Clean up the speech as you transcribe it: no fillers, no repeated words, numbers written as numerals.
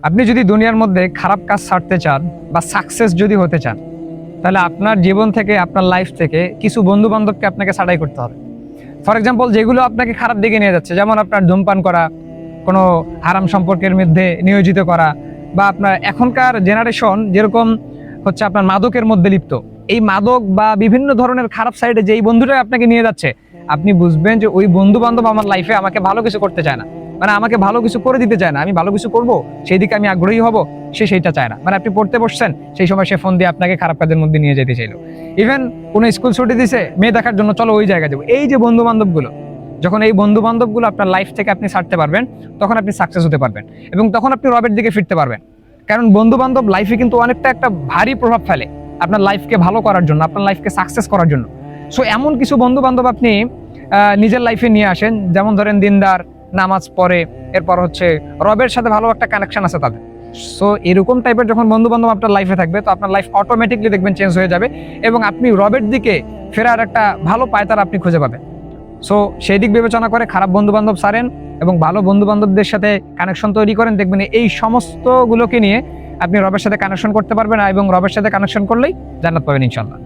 আপনি যদি দুনিয়ার মধ্যে খারাপ কাজ ছাড়তে চান বা সাকসেস যদি হতে চান, তাহলে আপনার জীবন থেকে, আপনার লাইফ থেকে কিছু বন্ধু বান্ধবকে আপনাকে ছাঁটাই করতে হবে। ফর এক্সাম্পল, যেগুলো আপনাকে খারাপ দিকে নিয়ে যাচ্ছে, যেমন আপনার ধূমপান করা, কোনো হারাম সম্পর্কের মধ্যে নিয়োজিত করা, বা আপনার এখনকার জেনারেশন যেরকম হচ্ছে আপনার মাদকের মধ্যে লিপ্ত, এই মাদক বা বিভিন্ন ধরনের খারাপ সাইডে যেই বন্ধুটা আপনাকে নিয়ে যাচ্ছে, আপনি বুঝবেন যে ওই বন্ধু বান্ধব আমার লাইফে আমাকে ভালো কিছু করতে চায় না, মানে আমাকে ভালো কিছু করে দিতে চায় না। আমি ভালো কিছু করব, সেই দিকে আমি আগ্রহী হব, সে সেইটা চায় না। মানে আপনি পড়তে বসছেন, সেই সময় সে ফোন দিয়ে আপনাকে খারাপ কাজের মধ্যে নিয়ে যেতে চাইলো। ইভেন কোনো স্কুল ছুটি দিছে, মেয়ে দেখার জন্য চলো ওই জায়গায় যাবো। এই যে বন্ধু বান্ধবগুলো, যখন এই বন্ধু বান্ধবগুলো আপনার লাইফ থেকে আপনি ছাড়তে পারবেন, তখন আপনি সাকসেস হতে পারবেন এবং তখন আপনি রবের দিকে ফিরতে পারবেন। কারণ বন্ধু বান্ধব লাইফে কিন্তু অনেকটা একটা ভারী প্রভাব ফেলে আপনার লাইফকে ভালো করার জন্য, আপনার লাইফকে সাকসেস করার জন্য। সো এমন কিছু বন্ধু বান্ধব আপনি নিজের লাইফে নিয়ে আসেন, যেমন ধরেন দিনদার, নামাজ পড়ে, এরপর হচ্ছে রবের সাথে ভালো একটা কানেকশন আছে তাদের। সো এরকম টাইপের যখন বন্ধু বান্ধব আপনার লাইফে থাকবে, তো আপনার লাইফ অটোমেটিকলি দেখবেন চেঞ্জ হয়ে যাবে এবং আপনি রবের দিকে ফেরার একটা ভালো পায়তারা আপনি খুঁজে পাবেন। সো সেই দিক বিবেচনা করে খারাপ বন্ধু বান্ধব ছাড়েন এবং ভালো বন্ধু বান্ধবদের সাথে কানেকশন তৈরি করেন। দেখবেন এই সমস্তগুলোকে নিয়ে আপনি রবের সাথে কানেকশন করতে পারবেন এবং রবের সাথে কানেকশন করলেই জান্নাত পাবেন ইনশাল্লাহ।